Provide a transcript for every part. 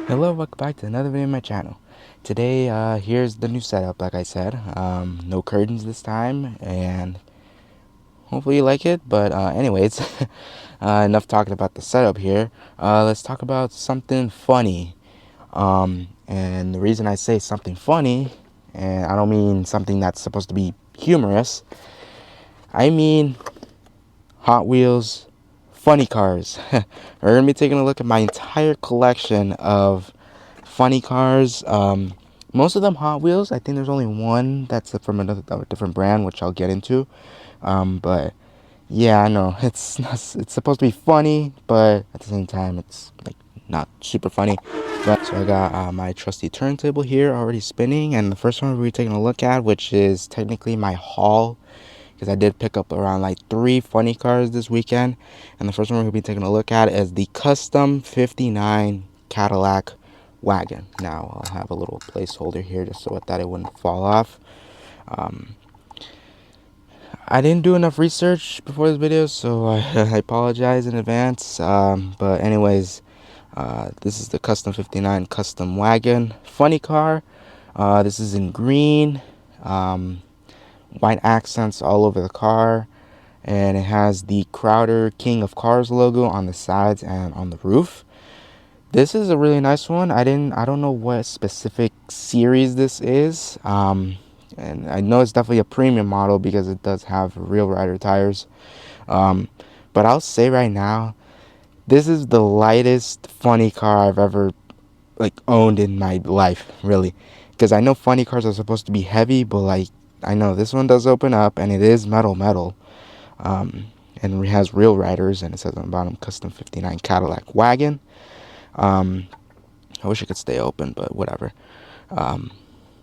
Hello, welcome back to another video on my channel. Today, here's the new setup, like I said. No curtains this time, and hopefully you like it. But anyways, enough talking about the setup here. Let's talk about something funny. And the reason I say something funny, and I don't mean something that's supposed to be humorous, I mean Hot Wheels funny cars. We're going to be taking a look at my entire collection of funny cars. Most of them Hot Wheels. I think there's only one that's from a different brand, which I'll get into. But yeah, I know it's supposed to be funny, but at the same time, it's like not super funny. So I got my trusty turntable here already spinning, and the first one we're taking a look at, which is technically my haul, because I did pick up around like 3 funny cars this weekend. And the first one we'll be taking a look at is the Custom 59 Cadillac Wagon. Now I'll have a little placeholder here just so that it wouldn't fall off. I didn't do enough research before this video, so I apologize in advance. But anyways, this is the Custom 59 Custom Wagon funny car. This is in green, white accents all over the car, and it has the Crowder King of Cars logo on the sides and on the roof. This is a really nice one. I don't know what specific series this is. And I know it's definitely a premium model because it does have real rider tires. But I'll say right now, this is the lightest funny car I've ever like owned in my life, really. Because I know funny cars are supposed to be heavy, but like I know this one does open up and it is metal. And it has real riders, and it says on the bottom Custom 59 Cadillac Wagon. I wish it could stay open, but whatever.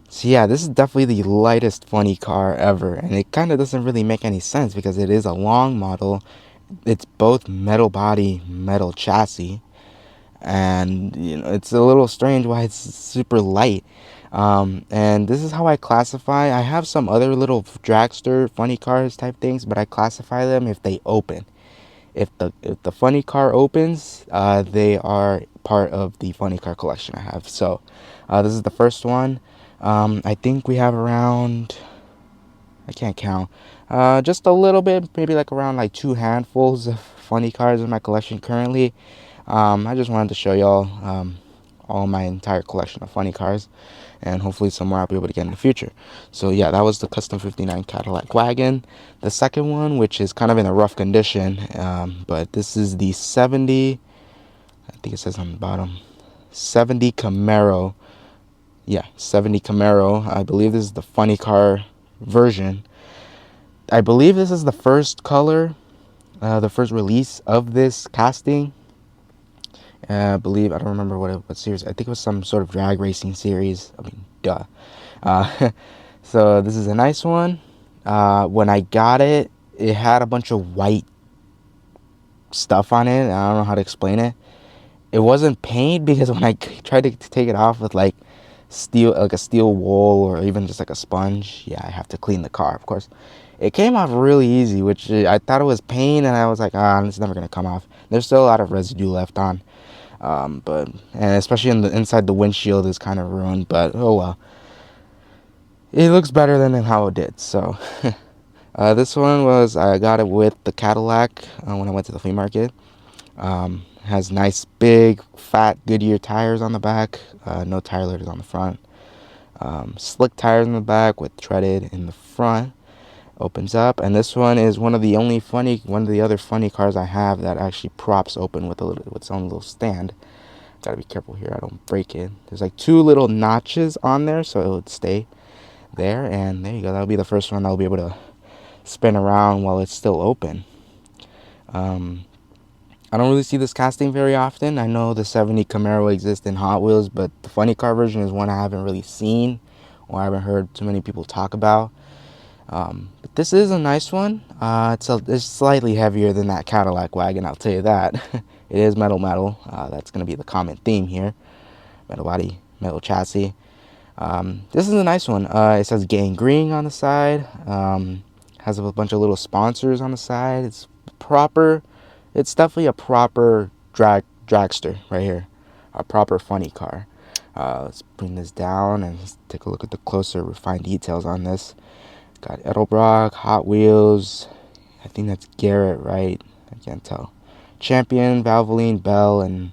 So yeah, this is definitely the lightest funny car ever, and it kind of doesn't really make any sense because it is a long model. It's both metal body, metal chassis, and it's a little strange why it's super light. And this is how I classify. I have some other little dragster funny cars type things, but I classify them if they open. If the funny car opens, they are part of the funny car collection I have. So this is the first one. I think we have around, I can't count, just a little bit, maybe like around like 2 handfuls of funny cars in my collection currently. I just wanted to show y'all all my entire collection of funny cars, and hopefully some more I'll be able to get in the future. So yeah, that was the Custom 59 Cadillac Wagon. The second one, which is kind of in a rough condition, but this is the 70, I think it says on the bottom, 70 Camaro. Yeah, 70 Camaro. I believe this is the funny car version. I believe this is the first color, the first release of this casting. I believe, I don't remember what series. I think it was some sort of drag racing series. I mean, duh. So this is a nice one. When I got it, it had a bunch of white stuff on it. I don't know how to explain it. It wasn't paint because when I tried to take it off with like steel, like a steel wool or even just like a sponge, yeah, I have to clean the car, of course. It came off really easy, which I thought it was paint, and I was like, it's never gonna come off. There's still a lot of residue left on. But and especially inside the windshield is kind of ruined, but oh well. It looks better than how it did. So this one was, I got it with the Cadillac when I went to the flea market. Has nice big fat Goodyear tires on the back, no tire letters on the front. Slick tires in the back with treaded in the front. Opens up, and this one is one of the other funny cars I have that actually props open with its own little stand. Gotta be careful here I don't break it. There's like 2 little notches on there so it would stay there, and there you go. That'll be the first one I'll be able to spin around while it's still open. I don't really see this casting very often. I know the 70 Camaro exists in Hot Wheels, but the funny car version is one I haven't really seen or I haven't heard too many people talk about. But this is a nice one. It's slightly heavier than that Cadillac wagon, I'll tell you that. It is metal. That's going to be the common theme here. Metal body, metal chassis. This is a nice one. It says Gang Green on the side. Has a bunch of little sponsors on the side. It's proper. It's definitely a proper dragster right here. a proper funny car. Let's bring this down and let's take a look at the closer refined details on this. Got Edelbrock, Hot Wheels. I think that's Garrett, right? I can't tell. Champion, Valvoline, Bell, and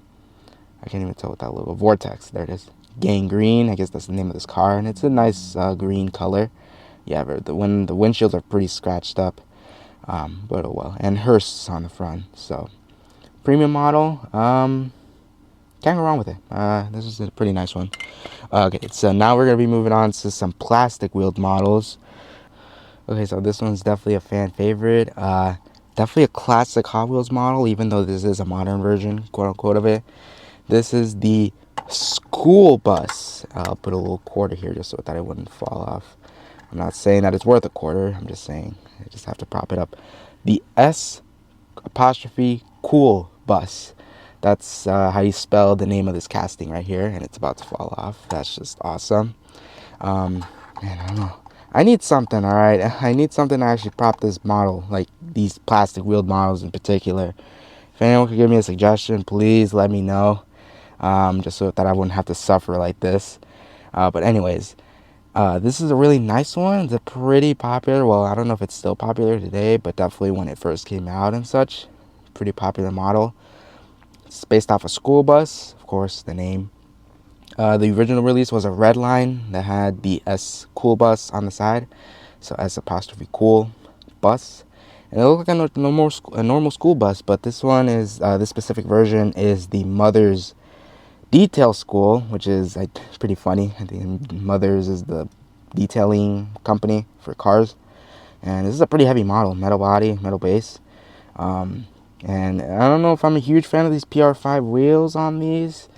I can't even tell what that logo. Vortex. There it is. Gangrene. I guess that's the name of this car, and it's a nice green color. Yeah, but the windshields are pretty scratched up, but oh well. And Hearst's on the front, so premium model. Can't go wrong with it. This is a pretty nice one. Okay, so now we're gonna be moving on to some plastic wheeled models. Okay, so this one's definitely a fan favorite. Definitely a classic Hot Wheels model, even though this is a modern version, quote unquote, of it. This is the school bus. I'll put a little quarter here just so that it wouldn't fall off. I'm not saying that it's worth a quarter. I'm just saying I just have to prop it up. The S apostrophe cool bus. That's how you spell the name of this casting right here, and it's about to fall off. That's just awesome. Man, I don't know. I need something, all right? I need something to actually prop this model, like these plastic wheeled models in particular. If anyone could give me a suggestion, please let me know, just so that I wouldn't have to suffer like this. But anyways, this is a really nice one. It's a pretty popular, well, I don't know if it's still popular today, but definitely when it first came out and such, pretty popular model. It's based off a school bus, of course, the name. The original release was a red line that had the S cool bus on the side, so S apostrophe cool bus, and it looked like a normal school bus. But this one is this specific version is the Mother's Detail School, which is pretty funny. I think Mother's is the detailing company for cars, and this is a pretty heavy model, metal body, metal base. And I don't know if I'm a huge fan of these PR5 wheels on these.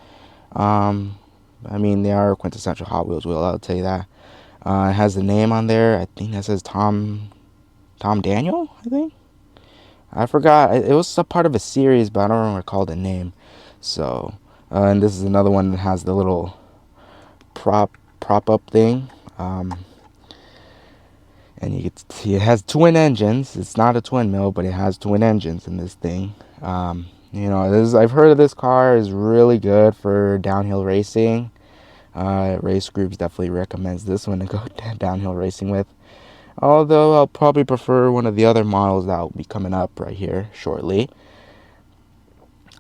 I mean, they are quintessential Hot Wheels wheel, I'll tell you that. It has the name on there. I think that says Tom Daniel, I think. I forgot. It was a part of a series, but I don't recall the name. So, and this is another one that has the little prop up thing. And you can see it has twin engines. It's not a twin mill, but it has twin engines in this thing. I've heard of this car is really good for downhill racing. Race Groups definitely recommends this one to go downhill racing with. Although I'll probably prefer one of the other models that will be coming up right here shortly.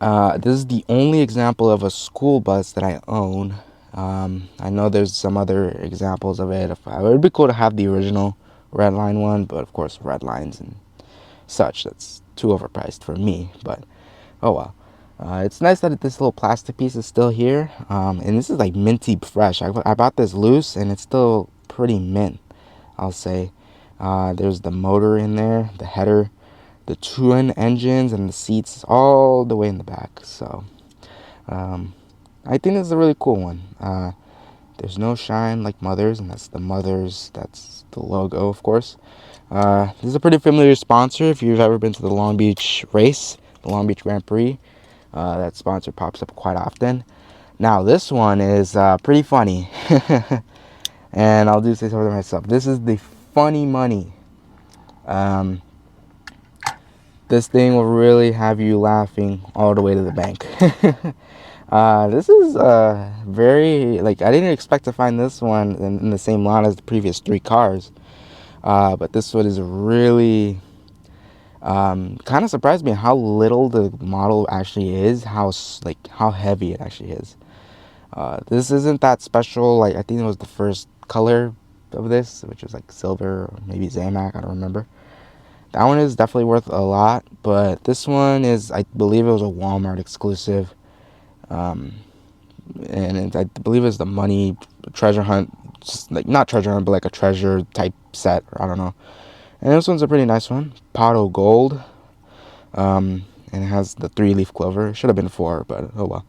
This is the only example of a school bus that I own. I know there's some other examples of it. It would be cool to have the original Redline one, but of course Redlines and such, that's too overpriced for me. But oh well. It's nice that this little plastic piece is still here, and this is like minty fresh. I bought this loose and it's still pretty mint, I'll say. There's the motor in there, the header, the twin engines, and the seats all the way in the back. So I think this is a really cool one. There's no shine like Mother's, and that's the Mother's, that's the logo, of course. This is a pretty familiar sponsor if you've ever been to the Long Beach race, the Long Beach Grand Prix. That sponsor pops up quite often. Now this one is pretty funny, and I'll do say so myself. This is the Funny Money. This thing will really have you laughing all the way to the bank. This is very, I didn't expect to find this one in the same line as the previous three cars, but this one is really kind of surprised me how little the model actually is, how heavy it actually is. This isn't that special. I think it was the first color of this, which was silver or maybe Zamac, I don't remember. That one is definitely worth a lot, but this one is, I believe it was a Walmart exclusive. And I believe it's the Money Treasure Hunt, just not treasure hunt, but a treasure type set, or I don't know. And this one's a pretty nice one, Potto Gold. And it has the 3-leaf clover. It should have been 4, but oh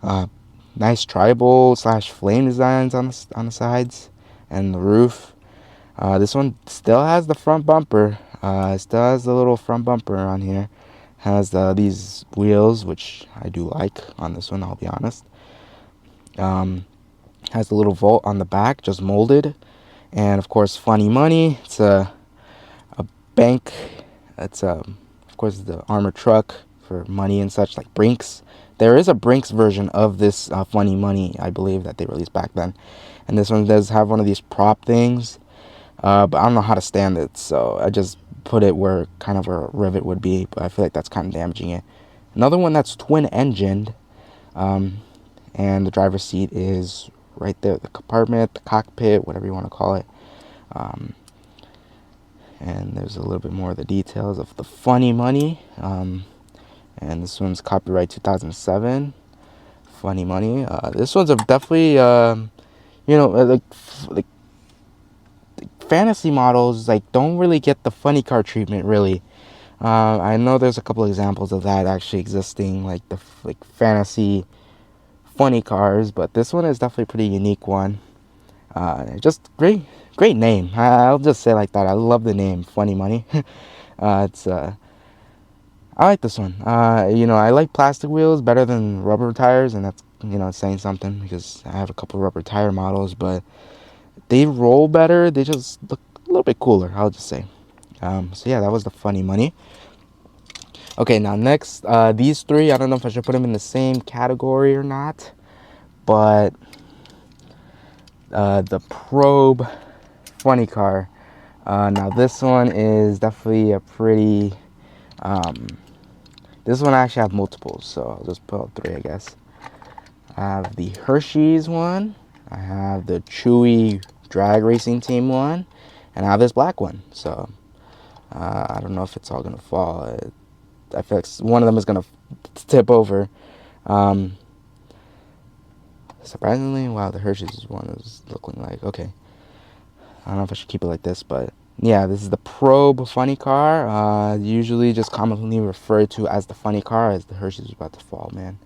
well. Nice tribal / flame designs on the sides and the roof. This one still has the front bumper. It still has the little front bumper on here. Has these wheels, which I do like on this one, I'll be honest. Has a little Volt on the back, just molded. And of course, Funny Money. It's a bank. It's of course the armored truck for money and such, like Brinks. There is a Brinks version of this Funny Money, I believe, that they released back then. And this one does have one of these prop things, but I don't know how to stand it, so I just put it where kind of where a rivet would be, but I feel like that's kind of damaging it. Another one that's twin-engined, and the driver's seat is right there, the compartment, the cockpit, whatever you want to call it. And there's a little bit more of the details of the Funny Money. And this one's copyright 2007. Funny Money. This one's a definitely, like fantasy models like don't really get the funny car treatment really. I know there's a couple examples of that actually existing, like the like fantasy funny cars, but this one is definitely a pretty unique one. Just great name. I'll just say it like that. I love the name Funny Money. It's I like this one. I like plastic wheels better than rubber tires, and that's saying something because I have a couple rubber tire models, but they roll better. They just look a little bit cooler, I'll just say. So yeah, that was the Funny Money. Okay, now next, these three, I don't know if I should put them in the same category or not, but the Probe Funny Car. Now this one is definitely a pretty, this one I actually have multiples, so I'll just put out three, I guess. I have the Hershey's one, I have the Chewy Drag Racing Team one, and I have this black one. So I don't know if it's all gonna fall. I feel like one of them is gonna tip over. Surprisingly, wow, the Hershey's one is looking like okay. I don't know if I should keep it like this, but yeah, this is the Probe Funny Car. Usually just commonly referred to as the Funny Car, as the Hershey's is about to fall, man.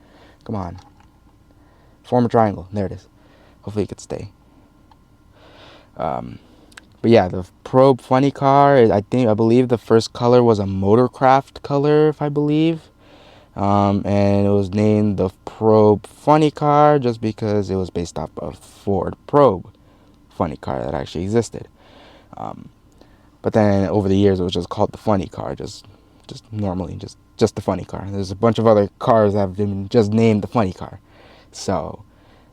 Come on. Form a triangle. There it is. Hopefully it could stay. But yeah, the Probe Funny Car, I believe the first color was a Motorcraft color, if I believe. And it was named the Probe Funny Car just because it was based off of Ford Probe Funny Car that actually existed. But then over the years, it was just called the Funny Car, just normally, just the Funny Car. There's a bunch of other cars that have been just named the Funny Car. So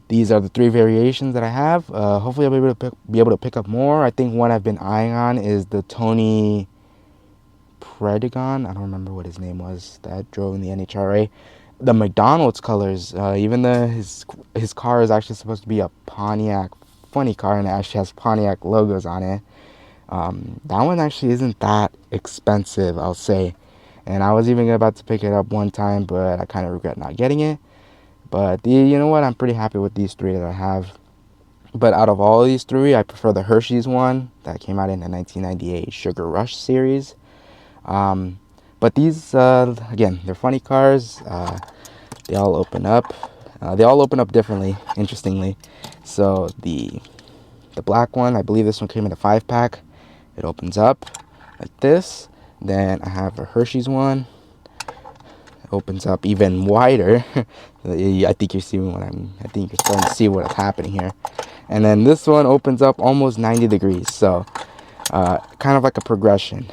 these are the three variations that I have. Hopefully I'll be able to pick up more. I think one I've been eyeing on is the Tony Predigon. I don't remember what his name was that drove in the NHRA. The McDonald's colors, even though his car is actually supposed to be a Pontiac Funny Car and it actually has Pontiac logos on it. That one actually isn't that expensive, I'll say. And I was even about to pick it up one time, but I kind of regret not getting it. But you know what? I'm pretty happy with these three that I have. But out of all these three, I prefer the Hershey's one that came out in the 1998 Sugar Rush series. But these, again, they're funny cars. They all open up. They all open up differently, interestingly. So the black one, I believe this one came in a 5-pack. It opens up like this. Then I have a Hershey's one. Opens up even wider. I think you're seeing I think you're starting to see what's happening here. And then this one opens up almost 90 degrees. So kind of like a progression.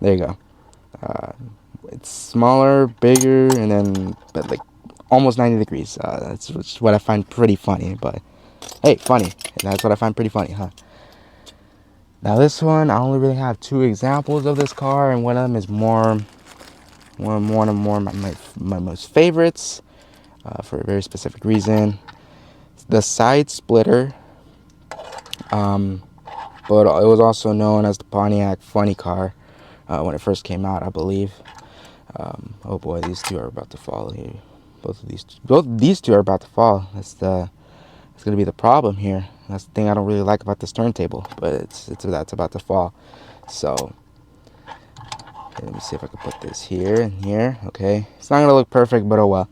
There you go. It's smaller, bigger, and then but like almost 90 degrees. That's what I find pretty funny. But hey, funny. That's what I find pretty funny, huh? Now this one, I only really have two examples of this car, and one of them is one of my most favorites for a very specific reason. It's the side splitter, but it was also known as the Pontiac Funny Car when it first came out, I believe. Oh boy, these two are about to fall here. Both these two are about to fall. That's gonna be the problem here. That's the thing I don't really like about this turntable, but that's about to fall. So okay, let me see if I can put this here and here. Okay, it's not gonna look perfect, but oh well.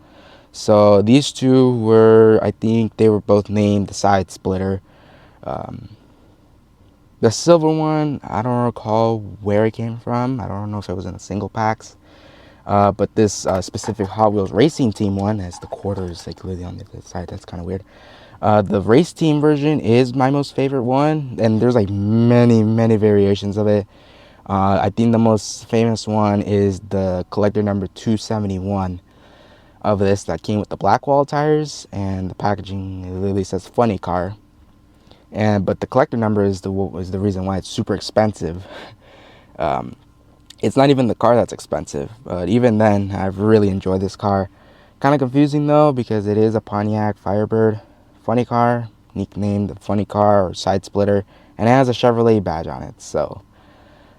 So these two were, I think they were both named the side splitter. The silver one, I don't recall where it came from. I don't know if it was in the single packs. But this specific Hot Wheels Racing Team one has the quarters like literally on the other side. That's kind of weird. The race team version is my most favorite one, and there's like many variations of it. I think the most famous one is the collector number 271. of this that came with the black wall tires, and the packaging, it literally says funny car. But the collector number is the reason why it's super expensive. Um, it's not even the car that's expensive, but even then, I've really enjoyed this car. Kind of confusing though, because it is a Pontiac Firebird funny car, nicknamed the funny car or side splitter, and it has a Chevrolet badge on it, so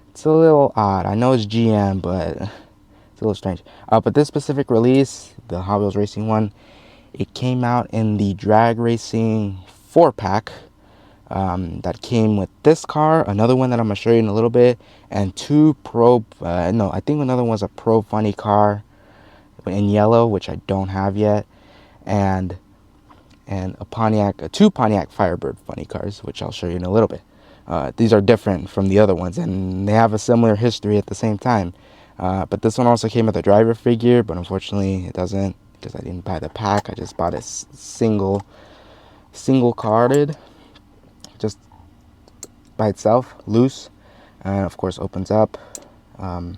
it's a little odd. I know it's GM, but it's a little strange. But this specific release, the Hot Wheels Racing one, it came out in the Drag Racing 4-pack. That came with this car, another one that I'm going to show you in a little bit, and two Pro, no, I think another one was a Pro Funny car in yellow, which I don't have yet, and two Pontiac Firebird funny cars, which I'll show you in a little bit. These are different from the other ones, and they have a similar history at the same time. But this one also came with a driver figure, but unfortunately it doesn't, because I didn't buy the pack. I just bought a single carded, just by itself, loose, and of course opens up. Yeah,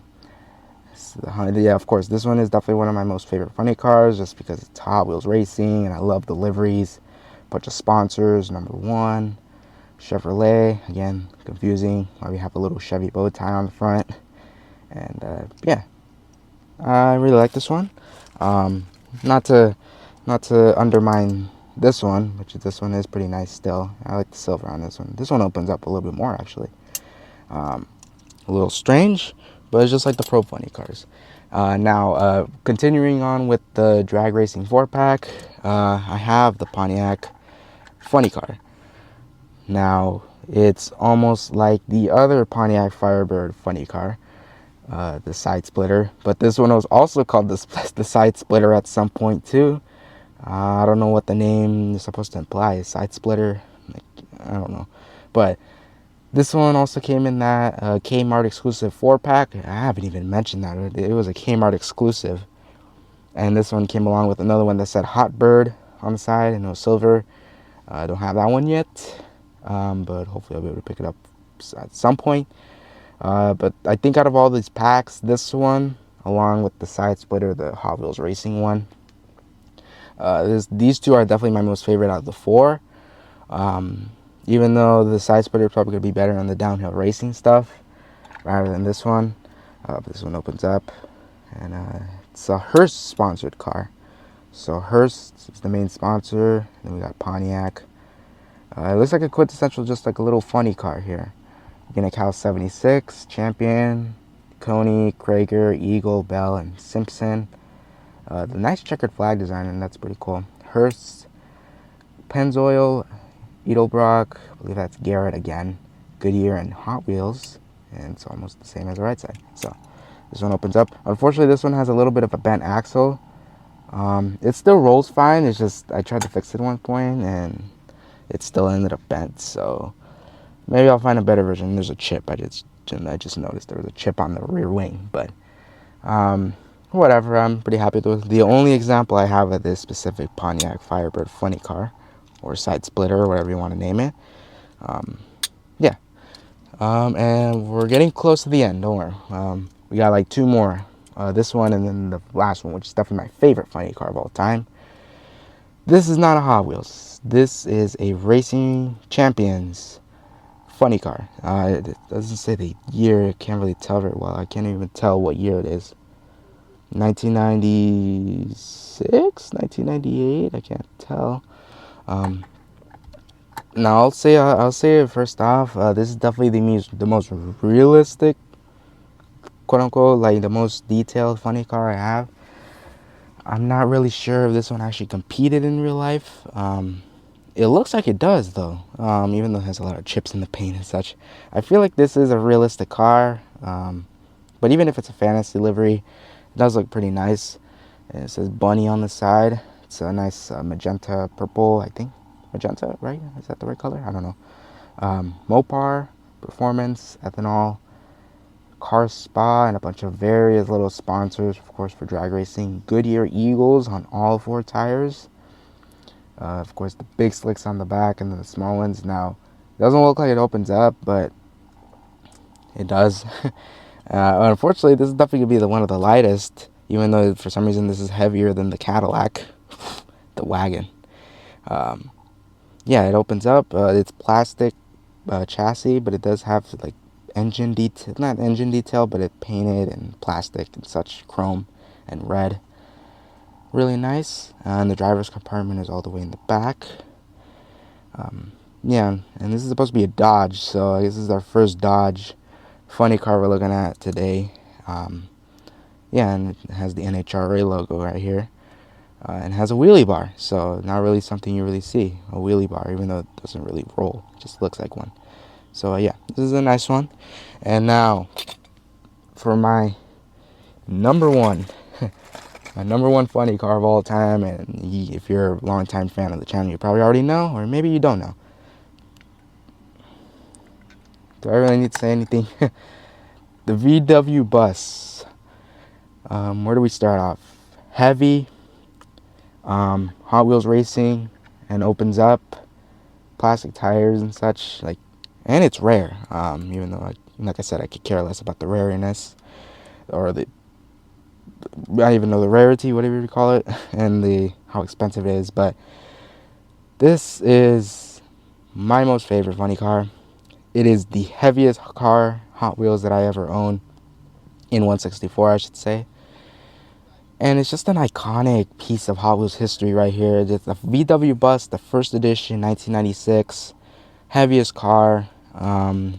of course, this one is definitely one of my most favorite funny cars, just because it's Hot Wheels Racing, and I love the liveries. Bunch of sponsors. Number one, Chevrolet. Again, confusing why we have a little Chevy bow tie on the front. And yeah, I really like this one. Not to undermine this one, which this one is pretty nice still. I like the silver on this one. This one opens up a little bit more, actually. A little strange, but it's just like the Pro Funny cars. Now, continuing on with the Drag Racing 4-pack, I have the Pontiac Funny car. Now, it's almost like the other Pontiac Firebird funny car, the side splitter, but this one was also called the side splitter at some point too. I don't know what the name is supposed to imply. Side splitter, like, I don't know, but this one also came in that Kmart exclusive 4-pack. I haven't even mentioned that. It was a Kmart exclusive, and this one came along with another one that said Hot Bird on the side, and it was silver. I don't have that one yet. But hopefully I'll be able to pick it up at some point. But I think out of all these packs, this one, along with the side splitter, the Hot Wheels Racing one, these two are definitely my most favorite out of the four. Even though the side splitter is probably going to be better on the downhill racing stuff rather than this one. But this one opens up, and it's a Hearst sponsored car. So Hearst is the main sponsor. Then we got Pontiac. It looks like a quintessential, just like a little funny car here. Again, a Cal 76, Champion, Coney, Krager, Eagle, Bell, and Simpson. The nice checkered flag design, and that's pretty cool. Hearst, Pennzoil, Edelbrock, I believe that's Garrett again, Goodyear, and Hot Wheels. And it's almost the same as the right side. So this one opens up. Unfortunately, this one has a little bit of a bent axle. It still rolls fine. It's just I tried to fix it at one point, and it still ended up bent, so maybe I'll find a better version. There's a chip. I just noticed there was a chip on the rear wing, but whatever. I'm pretty happy with it. The only example I have of this specific Pontiac Firebird funny car, or side splitter, or whatever you want to name it. Yeah. And we're getting close to the end. Don't worry. We got like two more. This one and then the last one, which is definitely my favorite funny car of all time. This is not a Hot Wheels. This is a Racing Champions funny car. It doesn't say the year. I can't really tell very well. I can't even tell what year it is. 1996? 1998? I can't tell. Now I'll say it first off. This is definitely the most realistic, quote unquote, like the most detailed funny car I have. I'm not really sure if this one actually competed in real life. It looks like it does, though, even though it has a lot of chips in the paint and such. I feel like this is a realistic car, but even if it's a fantasy livery, it does look pretty nice. It says Bunny on the side. It's a nice magenta purple, I think. Magenta, right? Is that the right color? I don't know. Mopar, Performance, Ethanol, Car Spa, and a bunch of various little sponsors, of course, for drag racing. Goodyear Eagles on all four tires. Of course, the big slicks on the back and then the small ones. Now, it doesn't look like it opens up, but it does. Unfortunately, this is definitely going to be one of the lightest even though for some reason this is heavier than the Cadillac, the wagon. Um, yeah, it opens up. It's plastic chassis, but it does have like engine detail, not engine detail, but it painted in plastic and such, chrome and red. Really nice. And the driver's compartment is all the way in the back. Yeah, and this is supposed to be a Dodge, so I guess this is our first Dodge funny car we're looking at today. Yeah, and it has the NHRA logo right here. And has a wheelie bar, so not really something you really see, a wheelie bar, even though it doesn't really roll, it just looks like one. So yeah, this is a nice one. And now for my number one, my number one funny car of all time, and if you're a long-time fan of the channel, you probably already know, or maybe you don't know. Do I really need to say anything? The VW Bus. Where do we start off? Heavy, Hot Wheels racing, and opens up, plastic tires and such, like, and it's rare. Even though, like I said, I could care less about the rareness, or the, I don't even know the rarity, whatever you call it, and the how expensive it is. But this is my most favorite funny car. It is the heaviest car, Hot Wheels, that I ever owned, in 164, I should say. And it's just an iconic piece of Hot Wheels history right here. It's the VW Bus, the first edition, 1996. Heaviest car. A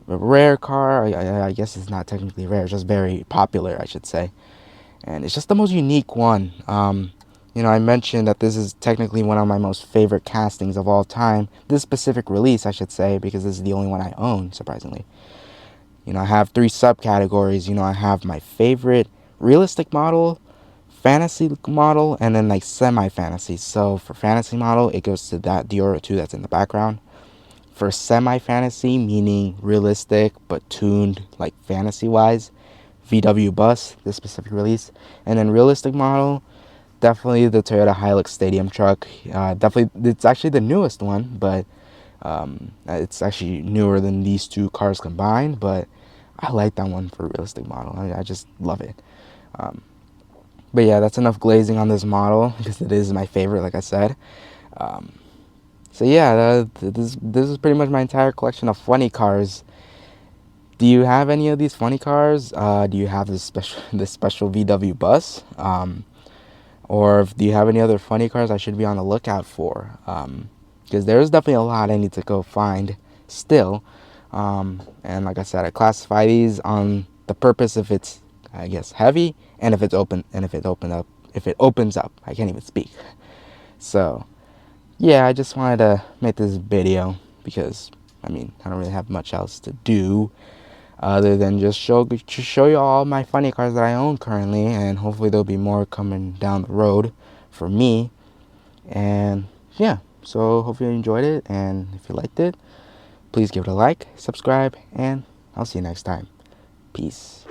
rare car. I guess it's not technically rare. It's just very popular, I should say. And it's just the most unique one. I mentioned that this is technically one of my most favorite castings of all time. This specific release, I should say, because this is the only one I own, surprisingly. I have 3 subcategories. I have my favorite realistic model, fantasy model, and then like semi-fantasy. So for fantasy model, it goes to that Dioro 2 that's in the background. For semi-fantasy, meaning realistic but tuned like fantasy-wise, VW Bus, this specific release. And then realistic model, definitely the Toyota Hilux Stadium truck. Definitely, it's actually the newest one, but it's actually newer than these 2 cars combined. But I like that one for realistic model. I just love it. But yeah, that's enough glazing on this model because it is my favorite, like I said. So yeah, this is pretty much my entire collection of funny cars. Do you have any of these funny cars? Do you have this special VW Bus? Or do you have any other funny cars I should be on the lookout for? Because there's definitely a lot I need to go find still. And like I said, I classify these on the purpose if it's, I guess, heavy, and if it's open, and if it opens up. I can't even speak. So yeah, I just wanted to make this video because I don't really have much else to do other than just show you all my funny cars that I own currently, and hopefully there'll be more coming down the road for me. And yeah, so hopefully you enjoyed it, and if you liked it, please give it a like, subscribe, and I'll see you next time. Peace.